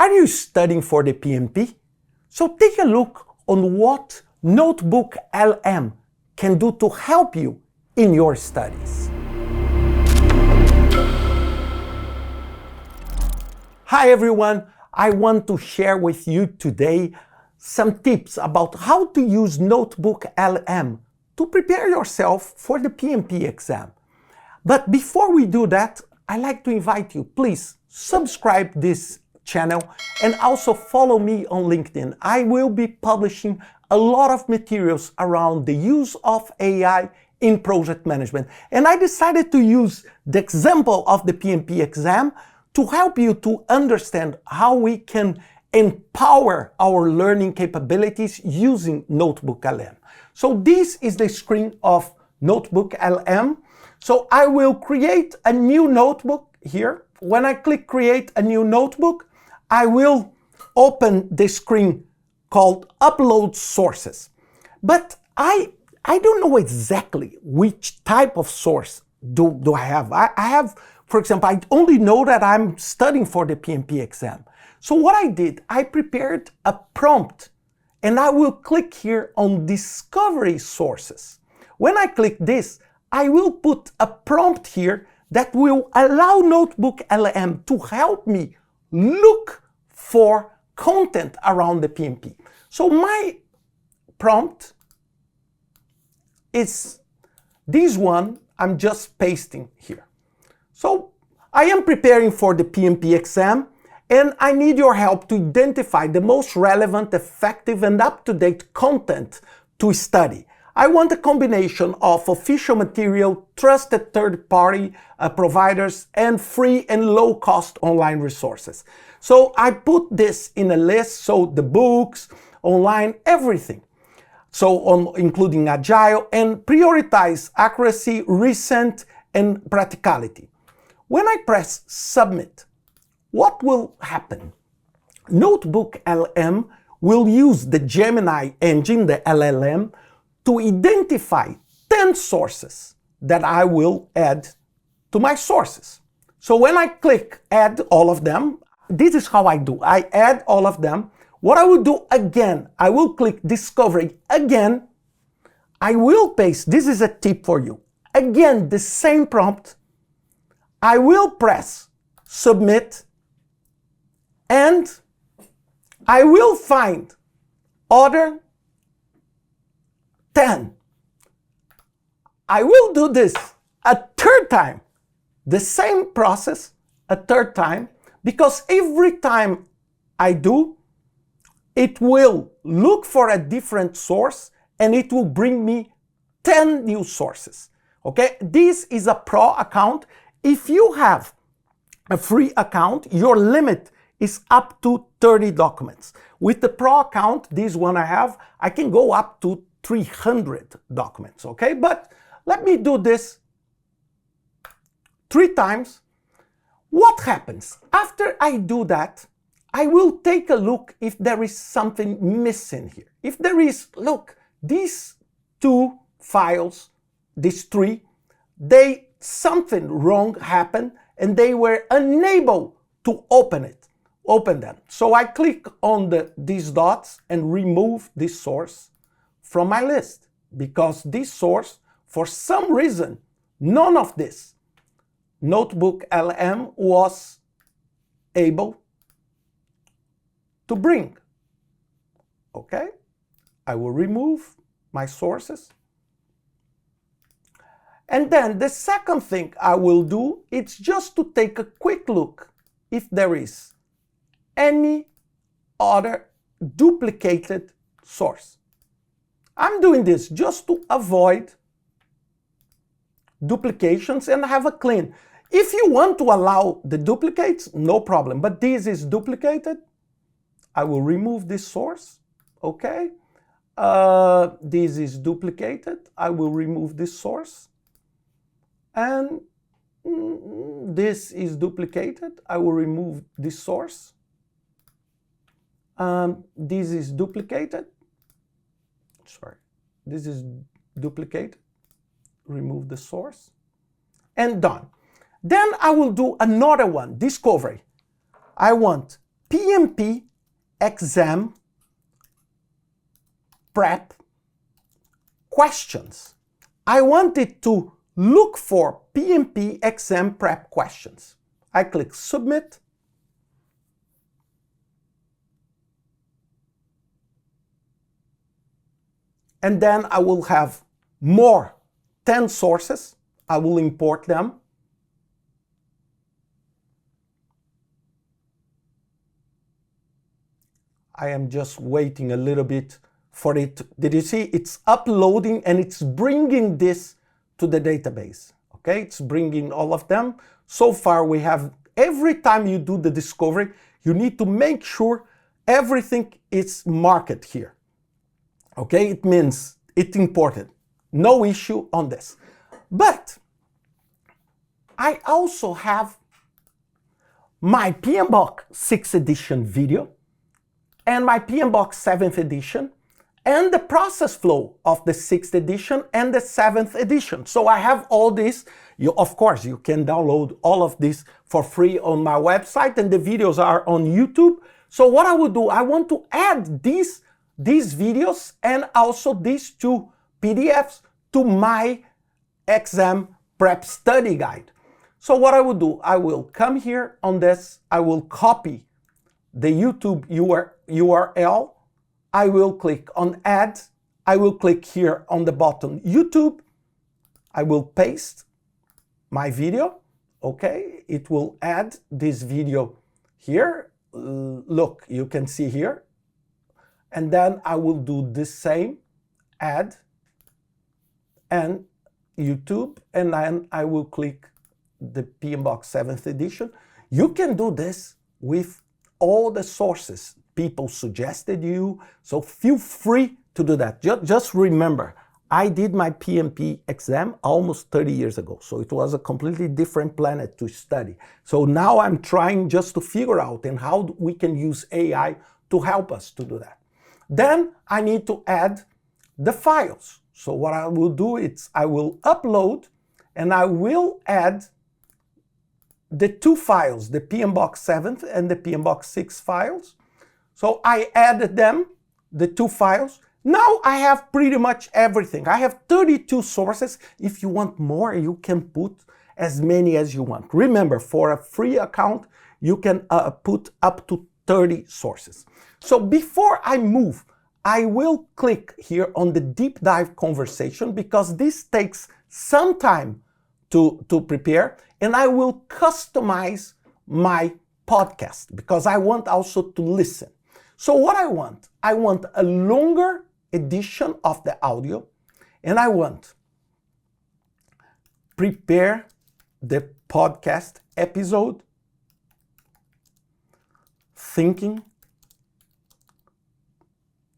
Are you studying for the PMP? So take a look on what NotebookLM can do to help you in your studies. Hi everyone, I want to share with you today some tips about how to use NotebookLM to prepare yourself for the PMP exam. But before we do that, I'd like to invite you, please subscribe this channel and also follow me on LinkedIn. I will be publishing a lot of materials around the use of AI in project management. And I decided to use the example of the PMP exam to help you to understand how we can empower our learning capabilities using NotebookLM. So this is the screen of NotebookLM. So I will create a new notebook here. When I click create a new notebook, I will open the screen called upload sources. But I don't know exactly which type of source do I have. I have, for example, I only know that I'm studying for the PMP exam. So what I did, I prepared a prompt and I will click here on discovery sources. When I click this, I will put a prompt here that will allow NotebookLM to help me look for content around the PMP. So my prompt is this one I'm just pasting here. So I am preparing for the PMP exam and I need your help to identify the most relevant, effective and up-to-date content to study. I want a combination of official material, trusted third-party providers, and free and low-cost online resources. So I put this in a list, so the books, online, everything. So including Agile, and prioritize accuracy, recent, and practicality. When I press Submit, what will happen? NotebookLM will use the Gemini engine, the LLM, to identify 10 sources that I will add to my sources. So when I click add all of them, this is how I do. I add all of them. What I will do again, I will click discovery again. I will paste, this is a tip for you. Again, the same prompt. I will press submit and I will find other 10. I will do this a third time, the same process a third time, because every time I do, it will look for a different source and it will bring me 10 new sources. Okay, this is a pro account. If you have a free account, your limit is up to 30 documents. With the pro account, this one I have, I can go up to 300 documents, okay? But let me do this 3 times. What happens? After I do that, I will take a look if there is something missing here. If there is, look, these 2 files, these 3, something wrong happened and they were unable to open them. So I click on these dots and remove this source from my list, because this source, for some reason, none of this NotebookLM was able to bring. Okay, I will remove my sources. And then the second thing I will do is just to take a quick look if there is any other duplicated source. I'm doing this just to avoid duplications and have a clean. If you want to allow the duplicates, no problem, but this is duplicated. I will remove this source, okay? This is duplicated. I will remove this source. And this is duplicated. I will remove this source. This is duplicated. Sorry, this is duplicated. Remove the source. And done. Then I will do another one, discovery. I want PMP exam prep questions. I want it to look for PMP exam prep questions. I click submit. And then I will have more 10 sources. I will import them. I am just waiting a little bit for it. Did you see? It's uploading and it's bringing this to the database. Okay, it's bringing all of them. So far we have, every time you do the discovery, you need to make sure everything is marked here. Okay, it means it imported. No issue on this. But I also have my PMBOK 6th edition video and my PMBOK 7th edition and the process flow of the 6th edition and the 7th edition. So I have all this. Of course, you can download all of this for free on my website, and the videos are on YouTube. So what I will do, I want to add these videos and also these two PDFs to my exam prep study guide. So what I will do, I will come here on this, I will copy the YouTube URL, I will click on add, I will click here on the bottom YouTube, I will paste my video, okay, it will add this video here, look, you can see here, and then I will do the same, add, and YouTube, and then I will click the PMBOK 7th edition. You can do this with all the sources people suggested you, so feel free to do that. Just remember, I did my PMP exam almost 30 years ago, so it was a completely different planet to study. So now I'm trying just to figure out and how we can use AI to help us to do that. Then I need to add the files. So what I will do is I will upload and I will add the two files, the PMBOK 7th and the PMBOK 6th files. So I added them, the two files. Now I have pretty much everything. I have 32 sources. If you want more, you can put as many as you want. Remember, for a free account, you can put up to 30 sources. So before I move, I will click here on the deep dive conversation because this takes some time to prepare, and I will customize my podcast because I want also to listen. So what I want a longer edition of the audio, and I want prepare the podcast episode thinking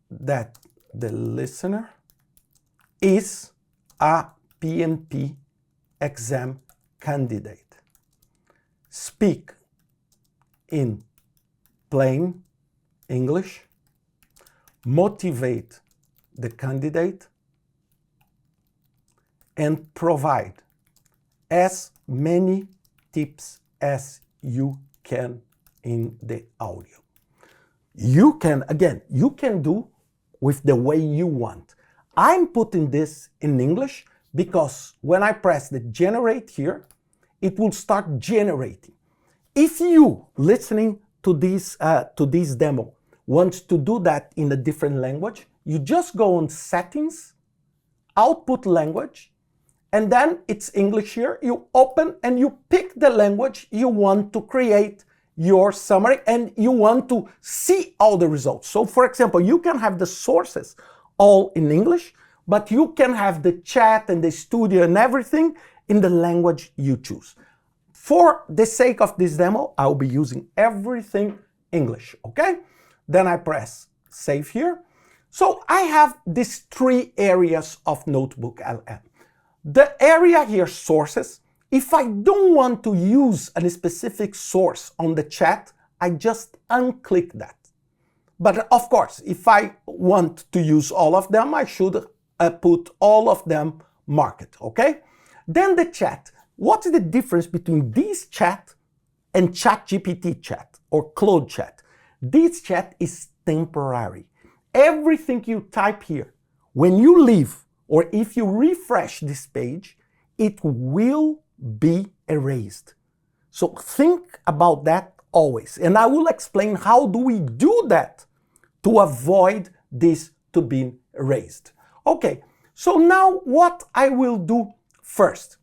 that the listener is a PMP exam candidate. Speak in plain English, motivate the candidate, and provide as many tips as you can in the audio. You can, again, you can do with the way you want. I'm putting this in English because when I press the generate here, it will start generating. If you listening to this demo wants to do that in a different language, you just go on settings, output language, and then it's English here. You open and you pick the language you want to create your summary and you want to see all the results. So for example, you can have the sources all in English, but you can have the chat and the studio and everything in the language you choose. For the sake of this demo, I'll be using everything English, okay? Then I press save here. So I have these three areas of NotebookLM. The area here, sources. If I don't want to use a specific source on the chat, I just unclick that. But of course, if I want to use all of them, I should put all of them marked, okay? Then the chat. What is the difference between this chat and ChatGPT chat or Claude chat? this chat is temporary. Everything you type here, when you leave or if you refresh this page, it will be erased. So think about that always. And I will explain how do we do that to avoid this to be erased. Okay, so now what I will do first,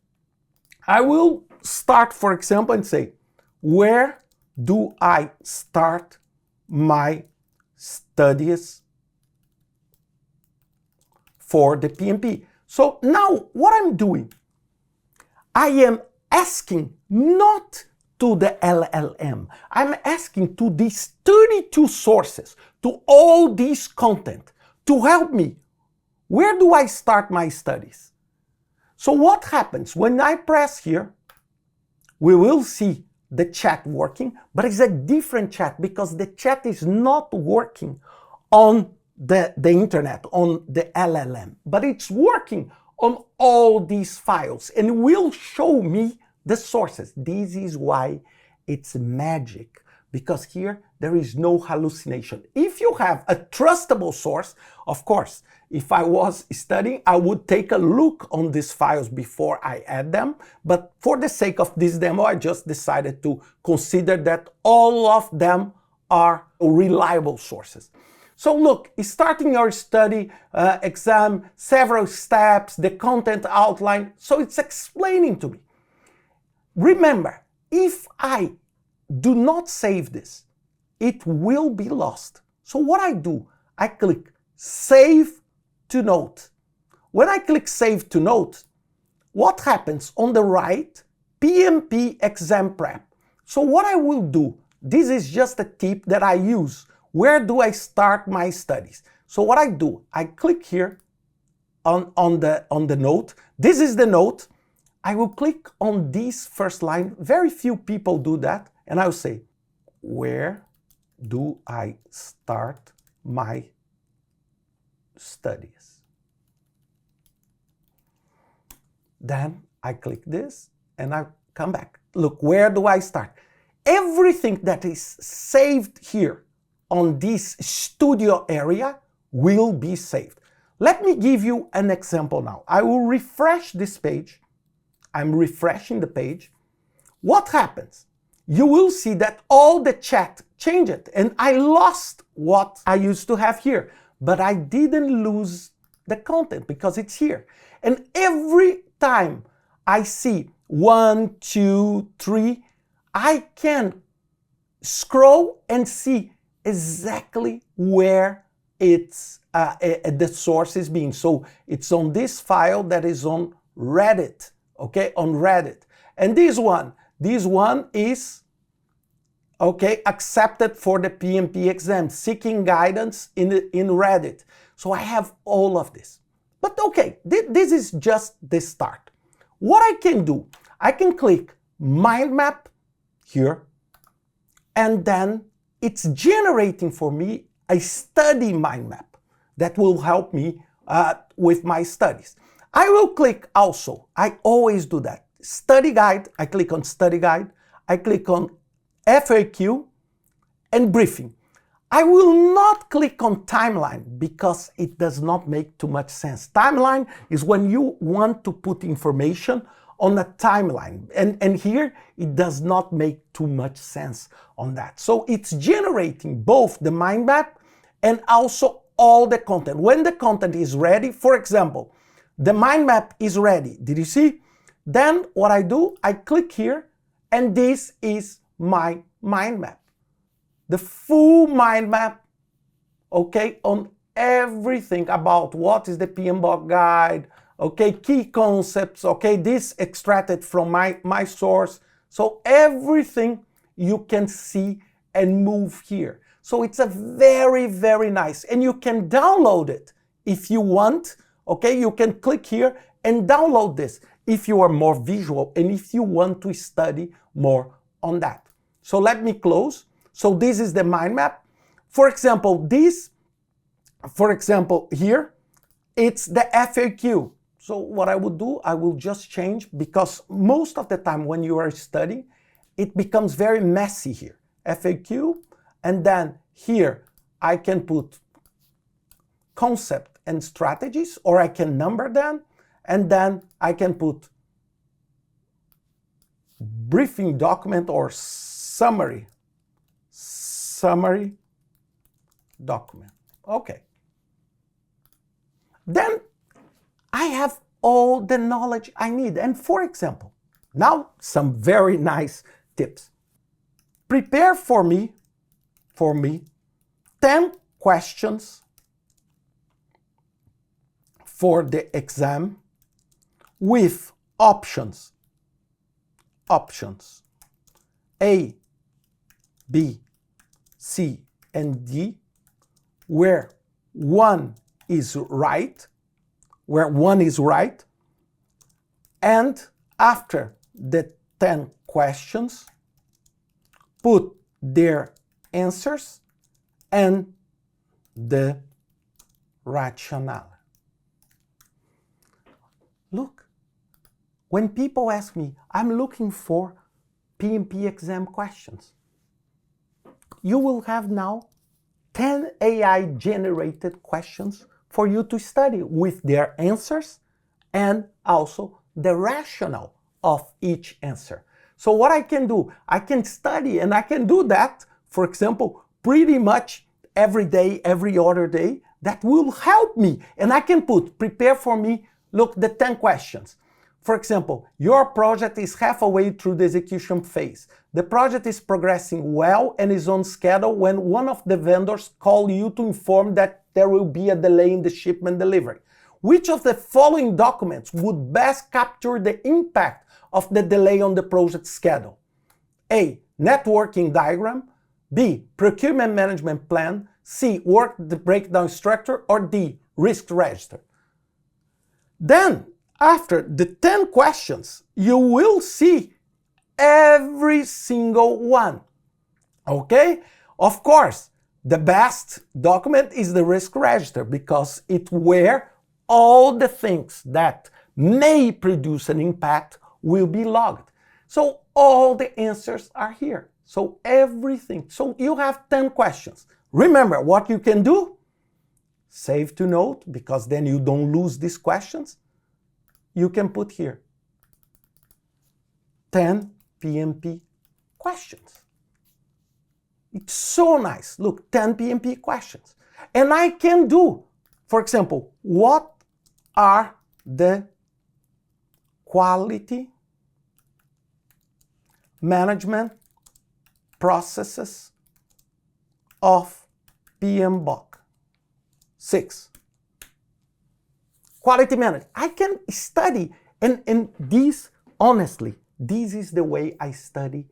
I will start, for example, and say, where do I start my studies for the PMP? So now what I'm doing, I am asking not to the LLM. I'm asking to these 32 sources, to all this content, to help me. Where do I start my studies? So what happens when I press here? We will see the chat working, but it's a different chat because the chat is not working on the internet, on the LLM, but it's working on all these files and will show me the sources. This is why it's magic, because here there is no hallucination. If you have a trustable source, of course, if I was studying, I would take a look on these files before I add them. But for the sake of this demo, I just decided to consider that all of them are reliable sources. So look, starting your study exam, several steps, the content outline. So it's explaining to me. Remember, if I do not save this, it will be lost. So what I do, I click Save to Note. When I click Save to Note, what happens on the right? PMP exam prep. So what I will do, this is just a tip that I use. Where do I start my studies? So what I do, I click here on the note. This is the note. I will click on this first line. Very few people do that. And I will say, where do I start my studies? Then I click this and I come back. Look, where do I start? Everything that is saved here on this studio area will be saved. Let me give you an example now. I will refresh this page. I'm refreshing the page. What happens? You will see that all the chat changed and I lost what I used to have here, but I didn't lose the content because it's here. And every time I see 1, 2, 3, I can scroll and see exactly where it's the source is being. So it's on this file that is on Reddit, okay, on Reddit. And this one is, okay, accepted for the PMP exam, seeking guidance in Reddit. So I have all of this. But okay, this is just the start. What I can do, I can click Mind Map here, and then it's generating for me a study mind map that will help me with my studies. I will click also, I always do that, study guide. I click on study guide, I click on FAQ and briefing. I will not click on timeline because it does not make too much sense. Timeline is when you want to put information on a timeline. And here it does not make too much sense on that. So it's generating both the mind map and also all the content. When the content is ready, for example, the mind map is ready. Did you see? Then what I do, I click here and this is my mind map. The full mind map, okay, on everything about what is the PMBOK guide, okay, key concepts, okay, this extracted from my source. So everything you can see and move here. So it's a very, very nice, and you can download it if you want, okay, you can click here and download this if you are more visual and if you want to study more on that. So let me close. So this is the mind map. For example, here, it's the FAQ. So what I would do, I will just change, because most of the time when you are studying, it becomes very messy here. FAQ, and then Here, I can put concept and strategies, or I can number them, and then I can put briefing document or summary document. Okay. Then I have all the knowledge I need. And for example, now some very nice tips. Prepare for me 10 questions for the exam with options. Options A, B, C, and D, where one is right, and after the 10 questions, put their answers and the rationale. Look, when people ask me, I'm looking for PMP exam questions, you will have now 10 AI-generated questions for you to study with their answers and also the rationale of each answer. So what I can do, I can study, and I can do that, for example, pretty much every day, every other day. That will help me. And I can prepare for me, look, the 10 questions. For example, your project is halfway through the execution phase. The project is progressing well and is on schedule when one of the vendors calls you to inform that there will be a delay in the shipment delivery. Which of the following documents would best capture the impact of the delay on the project schedule? A, networking diagram. B, procurement management plan. C, work the breakdown structure. Or D, risk register. Then, after the 10 questions, you will see every single one. Okay? Of course, the best document is the risk register because it's where all the things that may produce an impact will be logged. So all the answers are here. So everything. So you have 10 questions. Remember what you can do? Save to note, because then you don't lose these questions. You can put here 10 PMP questions. It's so nice. Look, 10 PMP questions. And I can do, for example, what are the quality management processes of PMBOK? 6. Quality management. I can study, and this, honestly, this is the way I study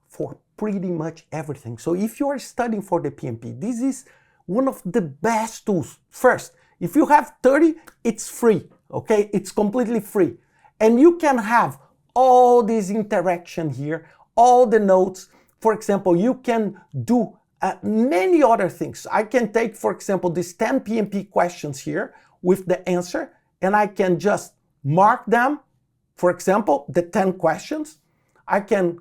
for pretty much everything. So if you are studying for the PMP, this is one of the best tools. First, if you have 30, it's free, okay? It's completely free. And you can have all this interaction here, all the notes. For example, you can do many other things. I can take, for example, these 10 PMP questions here with the answer, and I can just mark them. For example, the 10 questions. I can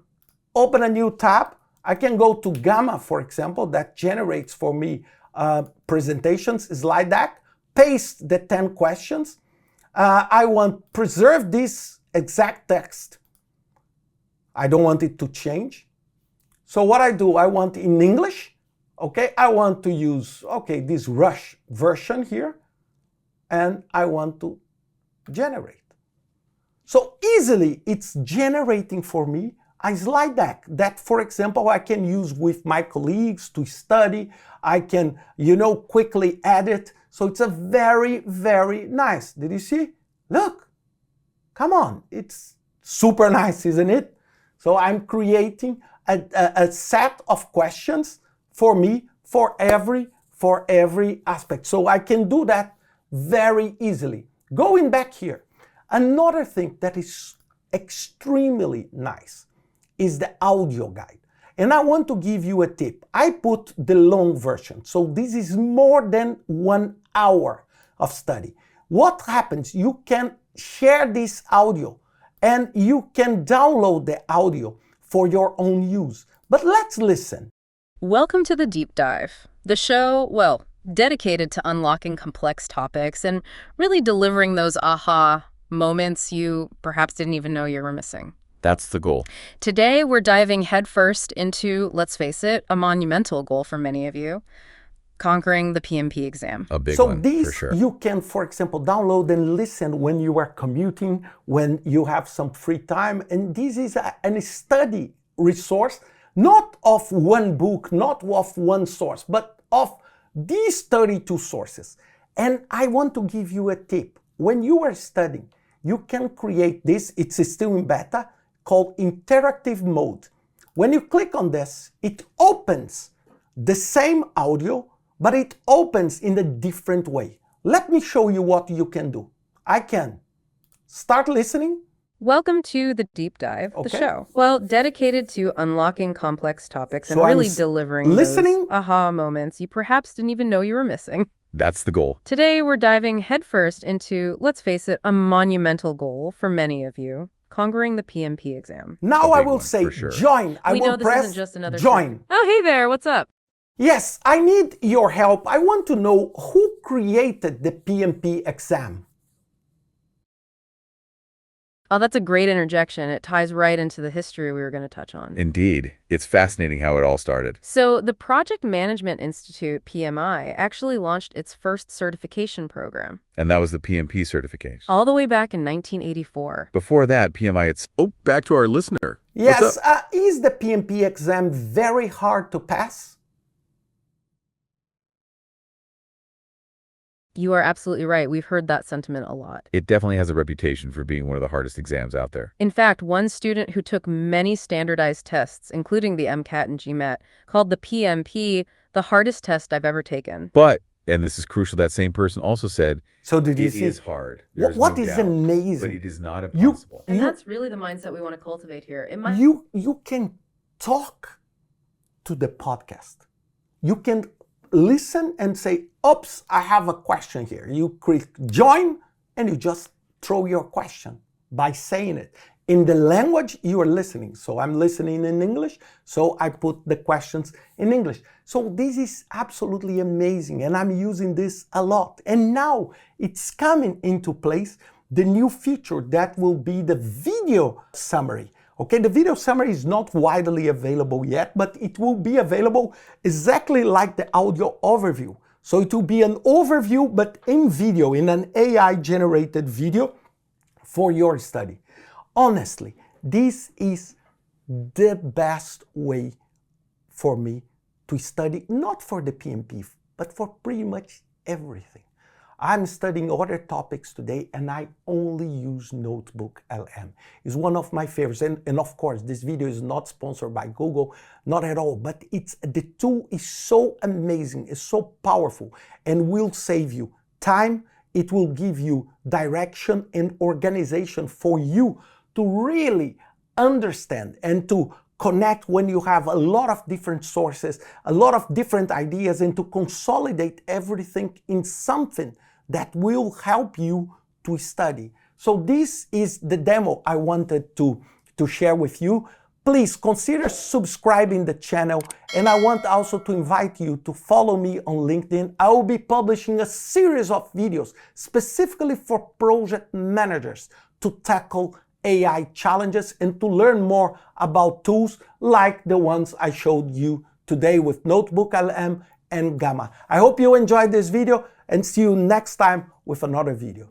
open a new tab. I can go to Gamma, for example, that generates for me presentations, slide deck, paste the 10 questions. I want preserve this exact text. I don't want it to change. So what I do, I want in English, okay? I want to use, okay, this Rush version here, and I want to generate. So easily it's generating for me a slide deck that, for example, I can use with my colleagues to study. I can, quickly edit. So it's a very, very nice. Did you see? Look, come on. It's super nice, isn't it? So I'm creating a set of questions for me for every aspect. So I can do that very easily. Going back here, another thing that is extremely nice is the audio guide. And I want to give you a tip. I put the long version. So this is more than 1 hour of study. What happens? You can share this audio and you can download the audio for your own use. But let's listen. Welcome to the Deep Dive, the show, well, dedicated to unlocking complex topics and really delivering those aha moments you perhaps didn't even know you were missing. That's the goal. Today, we're diving headfirst into, let's face it, a monumental goal for many of you, conquering the PMP exam. A big So one, these for sure. you can, for example, download and listen when you are commuting, when you have some free time. And this is a study resource, not of one book, not of one source, but of these 32 sources. And I want to give you a tip. When you are studying, you can create this, it's still in beta, called interactive mode. When you click on this, it opens the same audio, but it opens in a different way. Let me show you what you can do. I can start listening. Welcome to the Deep Dive, the Okay. show. Well, dedicated to unlocking complex topics and So I'm really delivering listening. those aha moments you perhaps didn't even know you were missing. That's the goal. Today, we're diving headfirst into, let's face it, a monumental goal for many of you, conquering the PMP exam. Now A I big will one, say for sure. join. I We will know this press isn't just another join. Oh, hey there, what's up? Yes, I need your help. I want to know who created the PMP exam. Oh, that's a great interjection. It ties right into the history we were going to touch on. Indeed. It's fascinating how it all started. So the Project Management Institute, PMI, actually launched its first certification program And that was the PMP certification. all the way back in 1984. Before that, PMI, back to our listener. Yes, What's up? is the PMP exam very hard to pass? You are absolutely right. We've heard that sentiment a lot. It definitely has a reputation for being one of the hardest exams out there. In fact, one student who took many standardized tests, including the MCAT and GMAT, called the PMP the hardest test I've ever taken. But, and this is crucial, that same person also said, So did you it see? is hard. What There's is no doubt, amazing? But it is not You- impossible. And that's really the mindset we want to cultivate here. You can talk to the podcast. You can listen and say, oops, I have a question here. You click join and you just throw your question by saying it in the language you are listening. So I'm listening in English, so I put the questions in English. So this is absolutely amazing, and I'm using this a lot. And now it's coming into place, the new feature that will be the video summary. Okay, the video summary is not widely available yet, but it will be available exactly like the audio overview. So it will be an overview, but in video, in an AI-generated video for your study. Honestly, this is the best way for me to study, not for the PMP, but for pretty much everything. I'm studying other topics today and I only use NotebookLM. It's one of my favorites. And of course, this video is not sponsored by Google, not at all, but the tool is so amazing, it's so powerful and will save you time. It will give you direction and organization for you to really understand and to connect when you have a lot of different sources, a lot of different ideas, and to consolidate everything in something that will help you to study. So this is the demo I wanted to share with you. Please consider subscribing the channel, and I want also to invite you to follow me on LinkedIn. I will be publishing a series of videos specifically for project managers to tackle AI challenges and to learn more about tools like the ones I showed you today with NotebookLM and Gamma. I hope you enjoyed this video and see you next time with another video.